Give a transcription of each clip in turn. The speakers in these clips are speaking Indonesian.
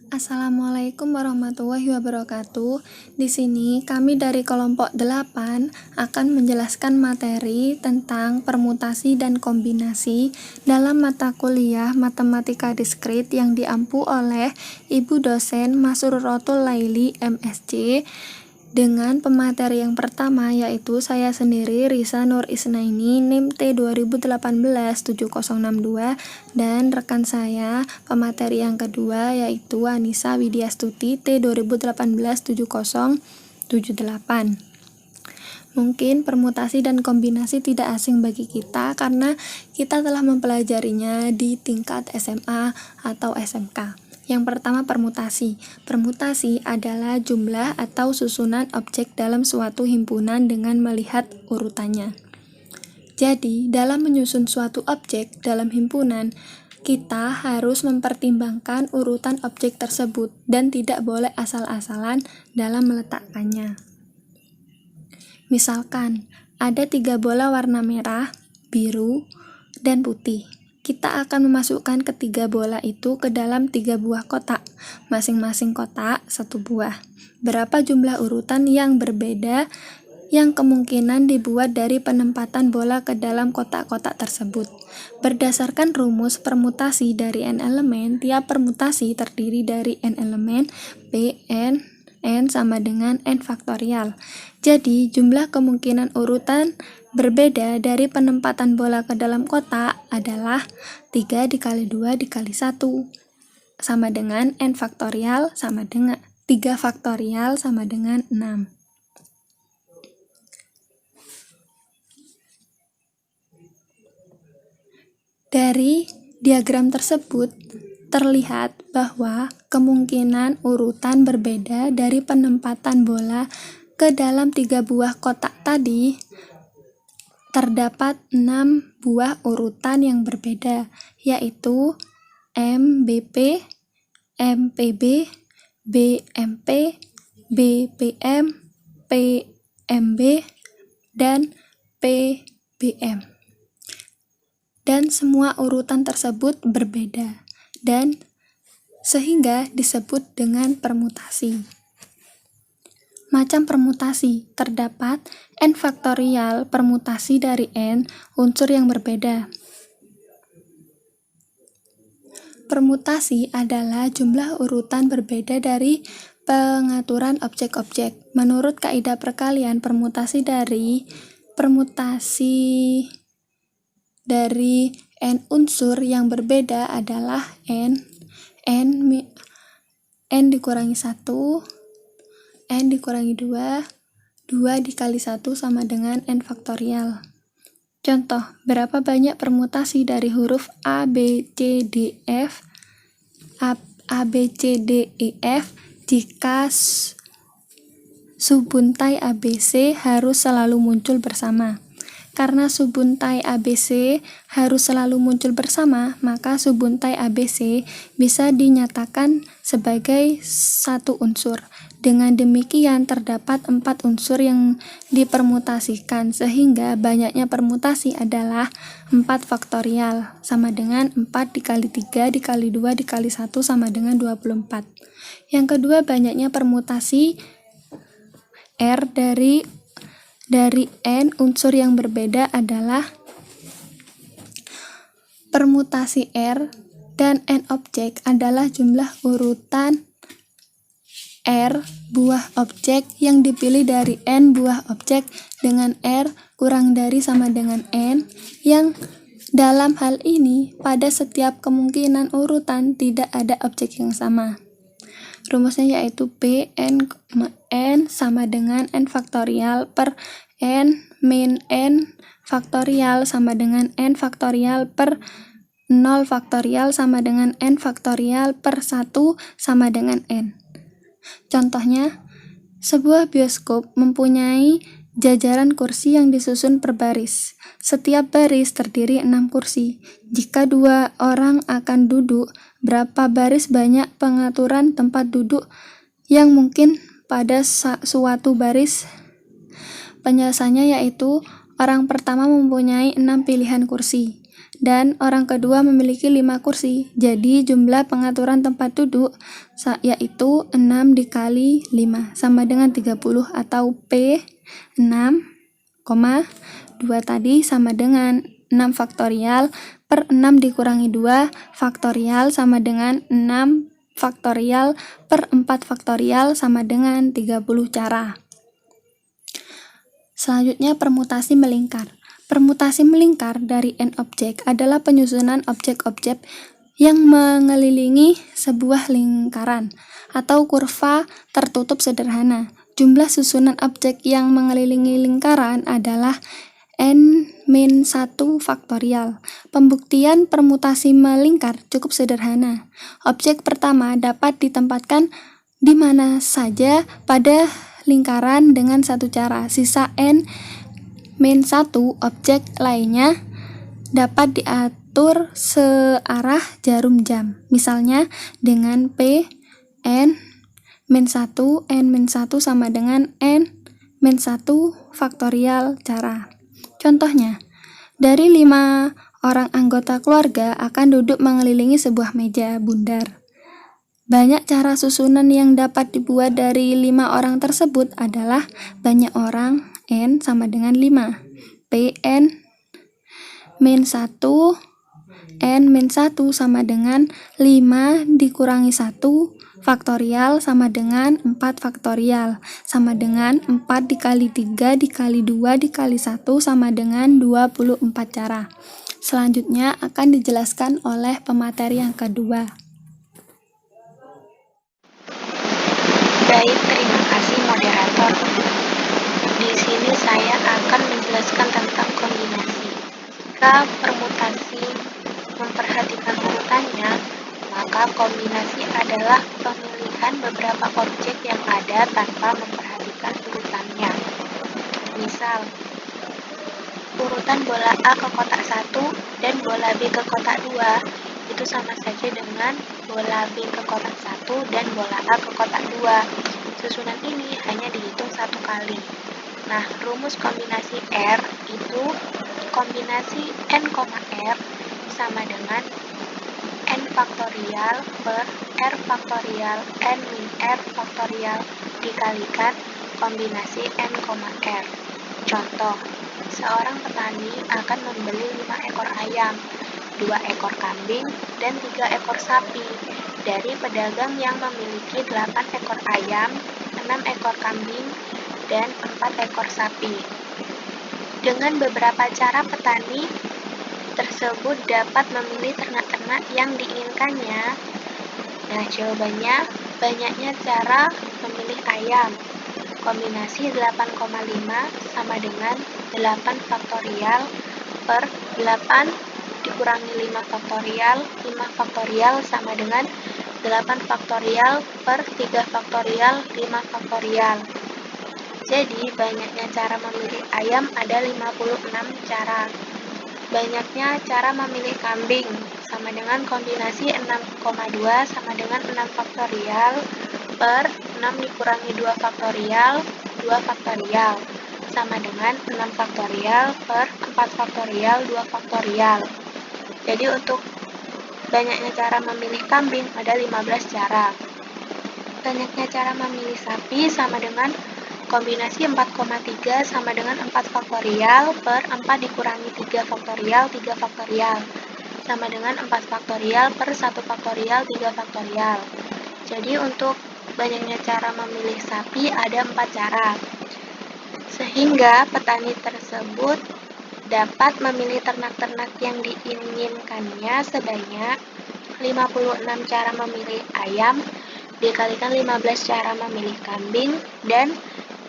Assalamualaikum warahmatullahi wabarakatuh. Di sini kami dari kelompok 8 akan menjelaskan materi tentang permutasi dan kombinasi dalam mata kuliah Matematika Diskrit yang diampu oleh Ibu dosen Masroratul Laili MSc dengan pemateri yang pertama yaitu saya sendiri Risa Nur Isnaini NIM T 2018-7062 dan rekan saya pemateri yang kedua yaitu Anissa Widyastuti T 2018-7078. Mungkin permutasi dan kombinasi tidak asing bagi kita karena kita telah mempelajarinya di tingkat SMA atau SMK. Yang pertama, permutasi. Permutasi adalah jumlah atau susunan objek dalam suatu himpunan dengan melihat urutannya. Jadi, dalam menyusun suatu objek dalam himpunan, kita harus mempertimbangkan urutan objek tersebut dan tidak boleh asal-asalan dalam meletakkannya. Misalkan, ada 3 bola warna merah, biru, dan putih. Kita akan memasukkan ketiga bola itu ke dalam 3 buah kotak, masing-masing kotak 1 buah. Berapa jumlah urutan yang berbeda yang kemungkinan dibuat dari penempatan bola ke dalam kotak-kotak tersebut. Berdasarkan rumus permutasi dari n elemen, tiap permutasi terdiri dari n elemen, Pn sama dengan n faktorial. Jadi, jumlah kemungkinan urutan berbeda dari penempatan bola ke dalam kotak adalah 3 dikali 2 dikali 1 sama dengan n faktorial sama dengan 3 faktorial sama dengan 6. Dari diagram tersebut terlihat bahwa kemungkinan urutan berbeda dari penempatan bola ke dalam 3 buah kotak tadi terdapat 6 buah urutan yang berbeda, yaitu MBP, MPB, BMP, BPM, PMB, dan PBM. Dan semua urutan tersebut berbeda, dan sehingga disebut dengan permutasi. Macam permutasi, terdapat n faktorial permutasi dari n unsur yang berbeda. Permutasi adalah jumlah urutan berbeda dari pengaturan objek-objek. Menurut kaidah perkalian, permutasi dari n unsur yang berbeda adalah n dikurangi 1, n dikurangi 2, 2 dikali 1 sama dengan n faktorial. Contoh, berapa banyak permutasi dari huruf A, B, C, D, F, A, B, C, D, E, F jika subbuntai ABC harus selalu muncul bersama. Karena subbuntai ABC harus selalu muncul bersama, maka subbuntai ABC bisa dinyatakan sebagai satu unsur. Dengan demikian terdapat 4 unsur yang dipermutasikan, sehingga banyaknya permutasi adalah 4 faktorial, sama dengan 4 dikali 3 dikali 2 dikali 1 sama dengan 24. Yang kedua, banyaknya permutasi R dari n unsur yang berbeda adalah permutasi R dan n objek adalah jumlah urutan R buah objek yang dipilih dari n buah objek dengan R kurang dari sama dengan n, yang dalam hal ini pada setiap kemungkinan urutan tidak ada objek yang sama. Rumusnya yaitu P n sama dengan n faktorial per n min n faktorial sama dengan n faktorial per 0 faktorial sama dengan n faktorial per 1 sama dengan n. Contohnya, sebuah bioskop mempunyai jajaran kursi yang disusun per baris. Setiap baris terdiri 6 kursi. Jika 2 orang akan duduk, berapa baris banyak pengaturan tempat duduk yang mungkin pada suatu baris? Penjelasannya yaitu orang pertama mempunyai 6 pilihan kursi. dan orang kedua memiliki 5 kursi. Jadi jumlah pengaturan tempat duduk yaitu 6 dikali 5 sama dengan 30 atau P 6, 2 tadi sama dengan 6 faktorial per 6 dikurangi 2 faktorial sama dengan 6 faktorial per 4 faktorial sama dengan 30 cara. Selanjutnya permutasi melingkar. Permutasi melingkar dari n objek adalah penyusunan objek-objek yang mengelilingi sebuah lingkaran atau kurva tertutup sederhana. Jumlah susunan objek yang mengelilingi lingkaran adalah n-1 faktorial. Pembuktian permutasi melingkar cukup sederhana. Objek pertama dapat ditempatkan di mana saja pada lingkaran dengan satu cara. Sisa n-1 objek lainnya dapat diatur searah jarum jam. Misalnya dengan P n-1 sama dengan n-1 faktorial cara. Contohnya, dari 5 orang anggota keluarga akan duduk mengelilingi sebuah meja bundar. Banyak cara susunan yang dapat dibuat dari 5 orang tersebut adalah banyak orang, n sama dengan 5. Pn n-1 sama dengan 5 dikurangi 1 faktorial sama dengan 4 faktorial sama dengan 4 dikali 3 dikali 2 dikali 1 sama dengan 24 cara. Selanjutnya akan dijelaskan oleh pemateri yang kedua. Baik, terima kasih moderator. Di sini saya akan menjelaskan tentang kombinasi. Jika permutasi memperhatikan urutannya, maka kombinasi adalah pemilihan beberapa objek yang ada tanpa memperhatikan urutannya. Misal, urutan bola A ke kotak 1 dan bola B ke kotak 2 itu sama saja dengan bola B ke kotak 1 dan bola A ke kotak 2. Susunan ini hanya dihitung satu kali. Nah, rumus kombinasi R itu kombinasi n, R sama dengan n faktorial per r faktorial n min r faktorial dikalikan kombinasi n, R. Contoh, seorang petani akan membeli 5 ekor ayam, 2 ekor kambing, dan 3 ekor sapi dari pedagang yang memiliki 8 ekor ayam, 6 ekor kambing, dan 4 ekor sapi. Dengan beberapa cara petani tersebut dapat memilih ternak-ternak yang diinginkannya. Nah, jawabannya banyaknya cara memilih ayam. Kombinasi 8,5 sama dengan 8 faktorial per 8 dikurangi 5 faktorial, 5 faktorial sama dengan 8 faktorial per 3 faktorial, 5 faktorial. Jadi, banyaknya cara memilih ayam ada 56 cara. Banyaknya cara memilih kambing sama dengan kombinasi 6,2 sama dengan 6 faktorial per 6 dikurangi 2 faktorial, 2 faktorial sama dengan 6 faktorial per 4 faktorial, 2 faktorial. Jadi untuk banyaknya cara memilih kambing ada 15 cara. Banyaknya cara memilih sapi sama dengan kombinasi 4,3 sama dengan 4 faktorial per 4 dikurangi 3 faktorial, 3 faktorial sama dengan 4 faktorial per 1 faktorial, 3 faktorial. Jadi untuk banyaknya cara memilih sapi ada 4 cara. Sehingga petani tersebut dapat memilih ternak-ternak yang diinginkannya sebanyak 56 cara memilih ayam dikalikan 15 cara memilih kambing dan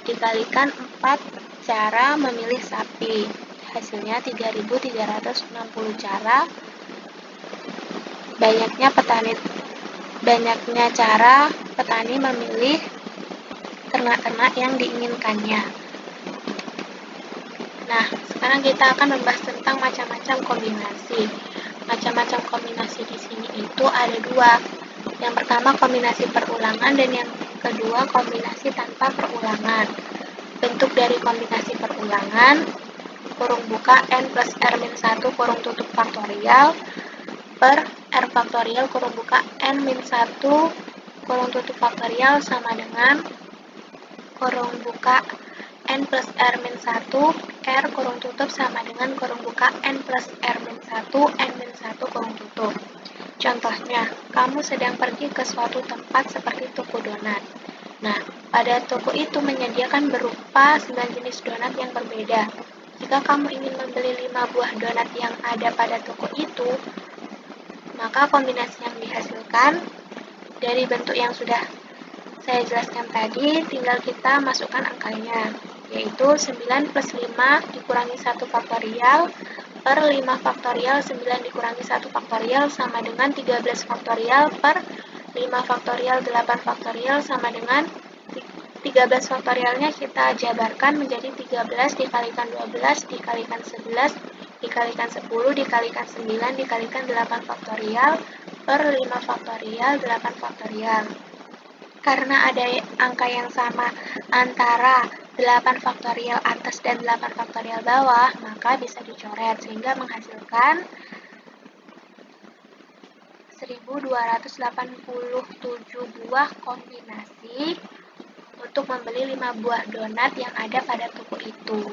dikalikan 4 cara memilih sapi. Hasilnya 3.360 cara. Banyaknya cara petani memilih ternak-ternak yang diinginkannya. Nah, sekarang kita akan membahas tentang macam-macam kombinasi. Macam-macam kombinasi di sini itu ada 2. Yang pertama kombinasi perulangan dan yang kedua kombinasi tanpa perulangan. Bentuk dari kombinasi perulangan kurung buka n plus r min 1 kurung tutup faktorial per r faktorial kurung buka n min 1 kurung tutup faktorial sama dengan kurung buka n plus r min 1 r kurung tutup sama dengan kurung buka n plus r min 1 n min 1 kurung tutup. Contohnya, kamu sedang pergi ke suatu tempat seperti toko donat. Nah, pada toko itu menyediakan berupa 9 jenis donat yang berbeda. Jika kamu ingin membeli 5 buah donat yang ada pada toko itu, maka kombinasi yang dihasilkan dari bentuk yang sudah saya jelaskan tadi, tinggal kita masukkan angkanya, yaitu 9 plus 5 dikurangi 1 faktorial per 5 faktorial 9 dikurangi 1 faktorial sama dengan 13 faktorial per 5 faktorial 8 faktorial sama dengan 13 faktorialnya kita jabarkan menjadi 13 dikalikan 12 dikalikan 11 dikalikan 10 dikalikan 9 dikalikan 8 faktorial per 5 faktorial 8 faktorial. Karena ada angka yang sama antara 8 faktorial atas dan 8 faktorial bawah, maka bisa dicoret sehingga menghasilkan 1287 buah kombinasi untuk membeli 5 buah donat yang ada pada toko itu.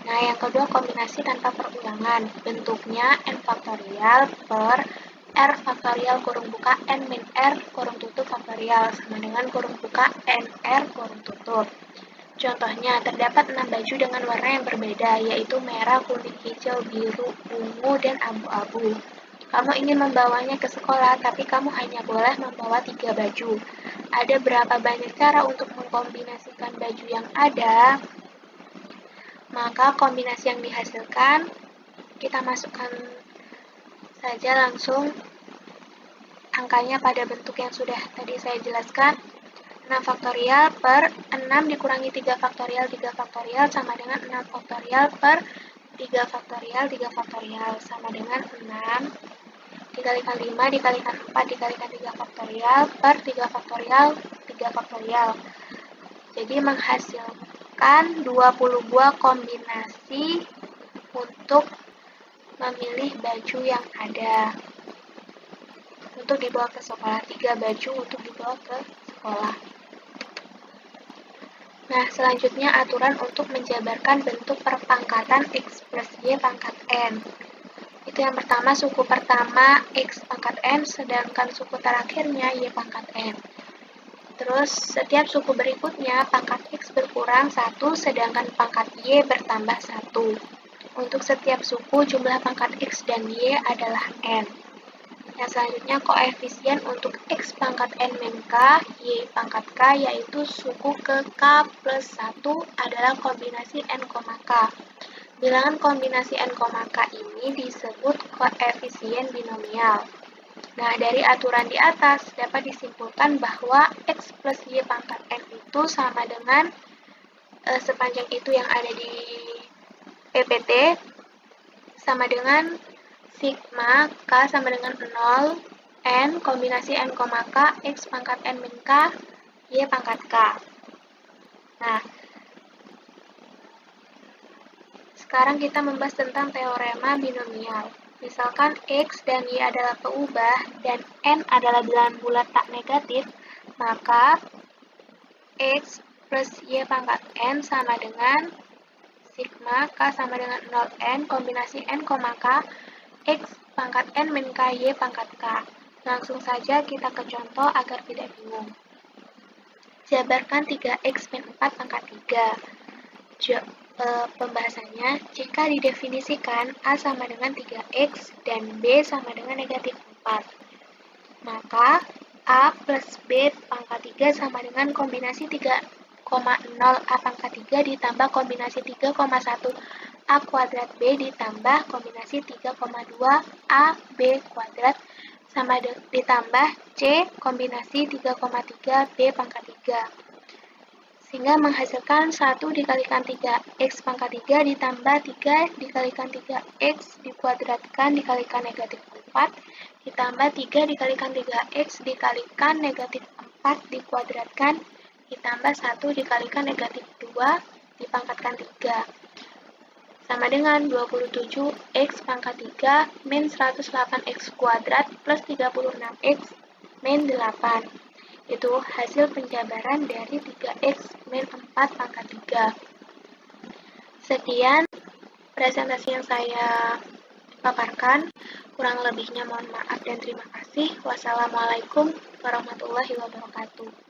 Nah, yang kedua kombinasi tanpa perulangan. Bentuknya n faktorial per r faktorial kurung buka n min r kurung tutup faktorial sama dengan kurung buka n r kurung tutup. Contohnya, terdapat 6 baju dengan warna yang berbeda, yaitu merah, kuning, hijau, biru, ungu, dan abu-abu. Kamu ingin membawanya ke sekolah, tapi kamu hanya boleh membawa 3 baju. Ada berapa banyak cara untuk mengkombinasikan baju yang ada? Maka kombinasi yang dihasilkan, kita masukkan saja langsung angkanya pada bentuk yang sudah tadi saya jelaskan. 6 faktorial per 6 dikurangi 3 faktorial sama dengan 6 faktorial per 3 faktorial sama dengan 6 dikalikan 5 dikalikan 4 dikalikan 3 faktorial per 3 faktorial. Jadi menghasilkan 20 buah kombinasi untuk memilih baju yang ada untuk dibawa ke sekolah, 3 baju untuk dibawa ke sekolah. Nah, selanjutnya aturan untuk menjabarkan bentuk perpangkatan X plus Y pangkat N. Itu yang pertama, suku pertama X pangkat N, sedangkan suku terakhirnya Y pangkat N. Terus, setiap suku berikutnya pangkat X berkurang 1, sedangkan pangkat Y bertambah 1. Untuk setiap suku, jumlah pangkat X dan Y adalah N. Yang selanjutnya, koefisien untuk X pangkat N min K, Y pangkat K, yaitu suku ke K plus 1 adalah kombinasi N, K. Bilangan kombinasi N, K ini disebut koefisien binomial. Nah, dari aturan di atas dapat disimpulkan bahwa X plus Y pangkat N itu sama dengan sepanjang itu yang ada di PPT sama dengan sigma K sama dengan 0 N kombinasi N, K X pangkat N min K Y pangkat K. Nah, sekarang kita membahas tentang teorema binomial. Misalkan X dan Y adalah peubah dan N adalah bilangan bulat tak negatif, maka X plus Y pangkat N sama dengan sigma K sama dengan 0N kombinasi N, K X pangkat N min K Y pangkat K. Langsung saja kita ke contoh agar tidak bingung. Jabarkan 3X min 4 pangkat 3. Pembahasannya, jika didefinisikan A sama dengan 3X dan B sama dengan negatif 4, maka A plus B pangkat 3 sama dengan kombinasi 3,0 A pangkat 3 ditambah kombinasi 3,1 A kuadrat B ditambah kombinasi 3,2 A B kuadrat sama ditambah C kombinasi 3,3 B pangkat 3. Sehingga menghasilkan 1 dikalikan 3X pangkat 3 ditambah 3 dikalikan 3X dikuadratkan dikalikan negatif 4 ditambah 3 dikalikan 3X dikalikan negatif 4 dikuadratkan ditambah 1 dikalikan negatif 2 dipangkatkan 3. sama dengan 27x pangkat 3 min 108x kuadrat plus 36x min 8. Itu hasil penjabaran dari 3x min 4 pangkat 3. Sekian presentasi yang saya paparkan. Kurang lebihnya mohon maaf dan terima kasih. Wassalamualaikum warahmatullahi wabarakatuh.